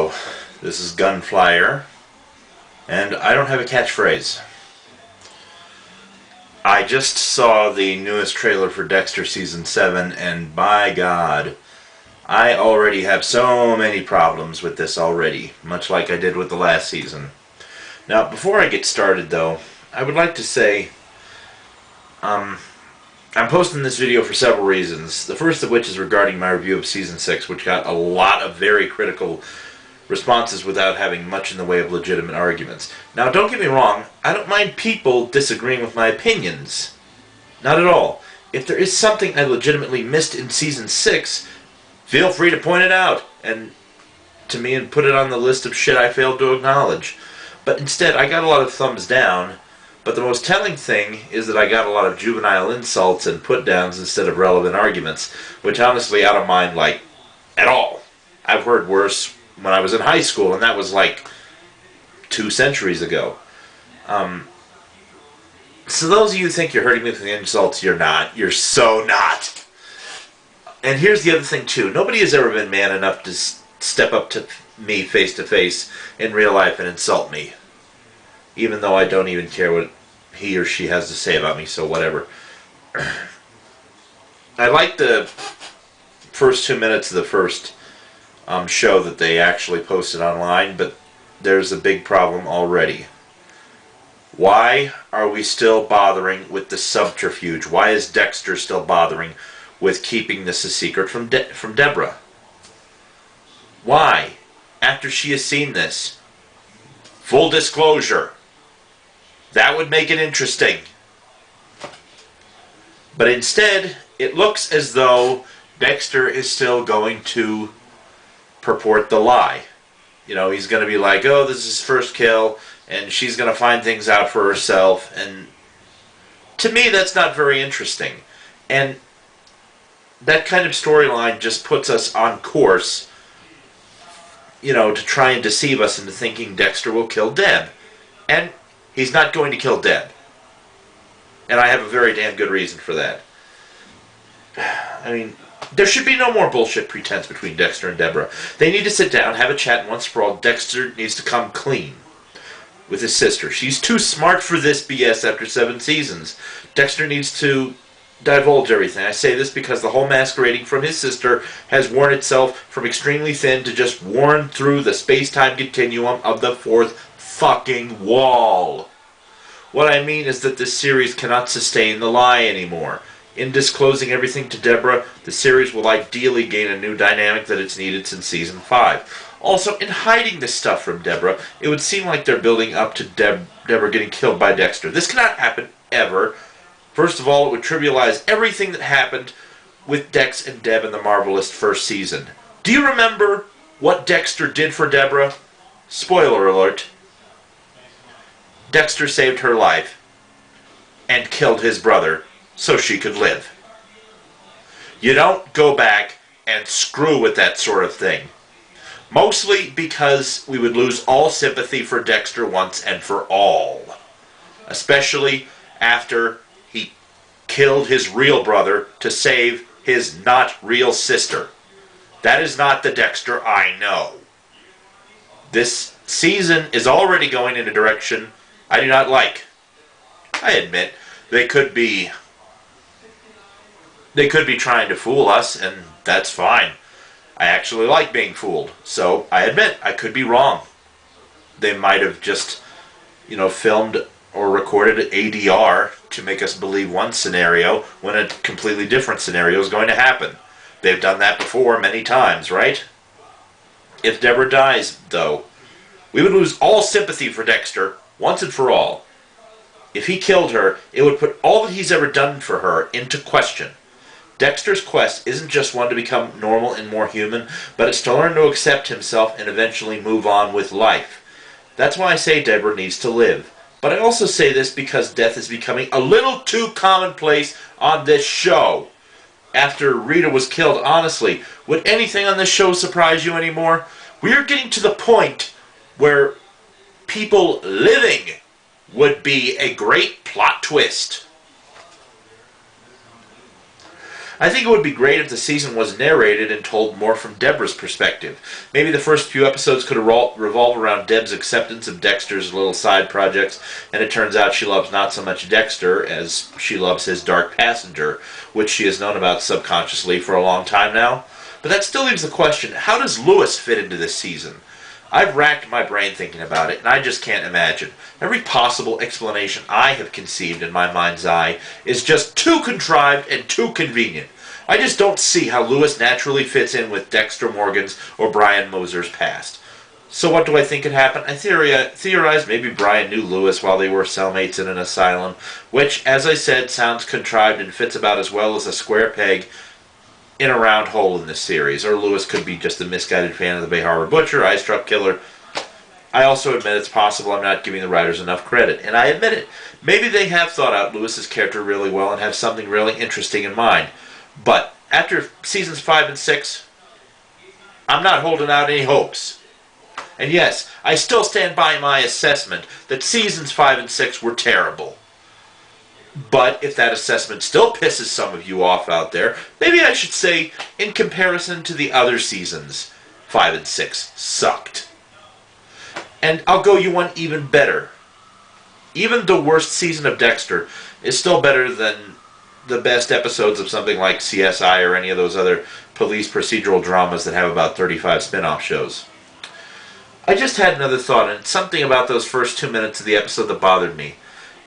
Hello, this is Gunflyer, and I don't have a catchphrase. I just saw the newest trailer for Dexter Season 7, and by God, I already have so many problems with this already, much like I did with the last season. Now, before I get started, though, I would like to say, I'm posting this video for several reasons. The first of which is regarding my review of Season 6, which got a lot of very critical responses without having much in the way of legitimate arguments. Now, don't get me wrong, I don't mind people disagreeing with my opinions. Not at all. If there is something I legitimately missed in Season 6, feel free to point it out to me and put it on the list of shit I failed to acknowledge. But instead, I got a lot of thumbs down. But the most telling thing is that I got a lot of juvenile insults and put-downs instead of relevant arguments, which honestly I don't mind, like, at all. I've heard worse when I was in high school, and that was like 2 centuries ago. So those of you who think you're hurting me with the insults, you're not. You're so not. And here's the other thing, too. Nobody has ever been man enough to step up to me face-to-face in real life and insult me. Even though I don't even care what he or she has to say about me, so whatever. I like the first 2 minutes of the first show that they actually posted online, but there's a big problem already. Why are we still bothering with the subterfuge? Why is Dexter still bothering with keeping this a secret from Deborah? Why? After she has seen this. Full disclosure. That would make it interesting. But instead, it looks as though Dexter is still going to purport the lie. You know, he's going to be like, oh, this is his first kill, and she's going to find things out for herself. And to me, that's not very interesting. And that kind of storyline just puts us on course, you know, to try and deceive us into thinking Dexter will kill Deb. And he's not going to kill Deb. And I have a very damn good reason for that. I mean, there should be no more bullshit pretense between Dexter and Deborah. They need to sit down, have a chat, and once for all, Dexter needs to come clean with his sister. She's too smart for this BS after 7 seasons. Dexter needs to divulge everything. I say this because the whole masquerading from his sister has worn itself from extremely thin to just worn through the space-time continuum of the 4th fucking wall. What I mean is that this series cannot sustain the lie anymore. In disclosing everything to Deborah, the series will ideally gain a new dynamic that it's needed since Season 5. Also, in hiding this stuff from Deborah, it would seem like they're building up to Deborah getting killed by Dexter. This cannot happen ever. First of all, it would trivialize everything that happened with Dex and Deb in the marvelous first season. Do you remember what Dexter did for Deborah? Spoiler alert. Dexter saved her life and killed his brother so she could live. You don't go back and screw with that sort of thing. Mostly because we would lose all sympathy for Dexter once and for all. Especially after he killed his real brother to save his not real sister. That is not the Dexter I know. This season is already going in a direction I do not like. I admit, they could be trying to fool us, and that's fine. I actually like being fooled, so I admit I could be wrong. They might have just, you know, filmed or recorded ADR to make us believe one scenario when a completely different scenario is going to happen. They've done that before many times, right? If Deborah dies, though, we would lose all sympathy for Dexter once and for all. If he killed her, it would put all that he's ever done for her into question. Dexter's quest isn't just one to become normal and more human, but it's to learn to accept himself and eventually move on with life. That's why I say Deborah needs to live. But I also say this because death is becoming a little too commonplace on this show. After Rita was killed, honestly, would anything on this show surprise you anymore? We are getting to the point where people living would be a great plot twist. I think it would be great if the season was narrated and told more from Deborah's perspective. Maybe the first few episodes could revolve around Deb's acceptance of Dexter's little side projects, and it turns out she loves not so much Dexter as she loves his dark passenger, which she has known about subconsciously for a long time now. But that still leaves the question, how does Lewis fit into this season? I've racked my brain thinking about it, and I just can't imagine. Every possible explanation I have conceived in my mind's eye is just too contrived and too convenient. I just don't see how Lewis naturally fits in with Dexter Morgan's or Brian Moser's past. So what do I think could happen? I theorized maybe Brian knew Lewis while they were cellmates in an asylum, which, as I said, sounds contrived and fits about as well as a square peg in a round hole in this series. Or Lewis could be just a misguided fan of the Bay Harbor Butcher, Ice Truck Killer. I also admit it's possible I'm not giving the writers enough credit, and I admit it. Maybe they have thought out Lewis's character really well and have something really interesting in mind. But after seasons 5 and 6, I'm not holding out any hopes. And yes, I still stand by my assessment that seasons 5 and 6 were terrible. But if that assessment still pisses some of you off out there, maybe I should say, in comparison to the other seasons, 5 and 6 sucked. And I'll go you one even better. Even the worst season of Dexter is still better than the best episodes of something like CSI or any of those other police procedural dramas that have about 35 spin-off shows. I just had another thought, and it's something about those first 2 minutes of the episode that bothered me.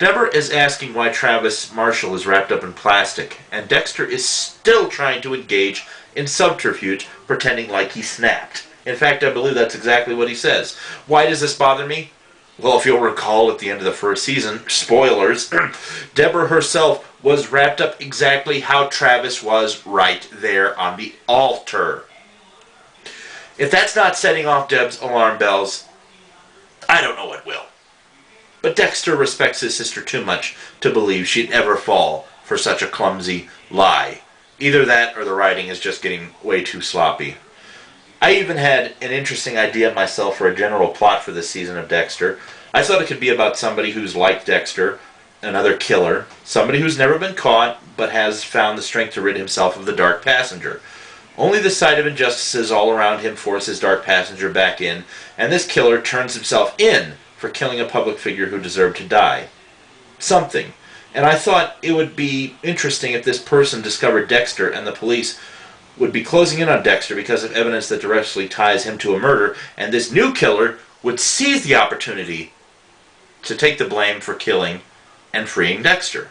Deborah is asking why Travis Marshall is wrapped up in plastic, and Dexter is still trying to engage in subterfuge, pretending like he snapped. In fact, I believe that's exactly what he says. Why does this bother me? Well, if you'll recall at the end of the first season, spoilers, Deborah herself was wrapped up exactly how Travis was right there on the altar. If that's not setting off Deb's alarm bells, I don't know what will. But Dexter respects his sister too much to believe she'd ever fall for such a clumsy lie. Either that or the writing is just getting way too sloppy. I even had an interesting idea myself for a general plot for this season of Dexter. I thought it could be about somebody who's like Dexter, another killer, somebody who's never been caught but has found the strength to rid himself of the dark passenger. Only the sight of injustices all around him force his dark passenger back in, and this killer turns himself in for killing a public figure who deserved to die. Something. And I thought it would be interesting if this person discovered Dexter and the police would be closing in on Dexter because of evidence that directly ties him to a murder, and this new killer would seize the opportunity to take the blame for killing and freeing Dexter.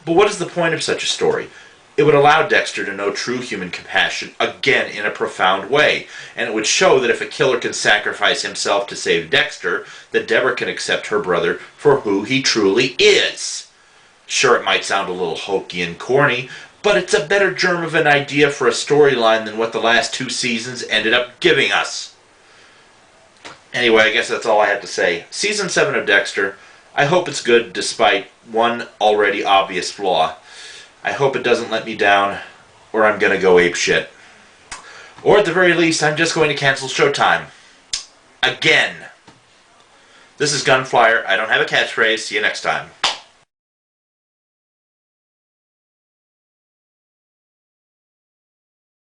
But what is the point of such a story? It would allow Dexter to know true human compassion, again in a profound way, and it would show that if a killer can sacrifice himself to save Dexter, that Deborah can accept her brother for who he truly is. Sure, it might sound a little hokey and corny, but it's a better germ of an idea for a storyline than what the last 2 seasons ended up giving us. Anyway, I guess that's all I have to say. Season 7 of Dexter, I hope it's good despite one already obvious flaw. I hope it doesn't let me down, or I'm going to go apeshit. Or at the very least, I'm just going to cancel Showtime. Again. This is Gunflyer. I don't have a catchphrase. See you next time.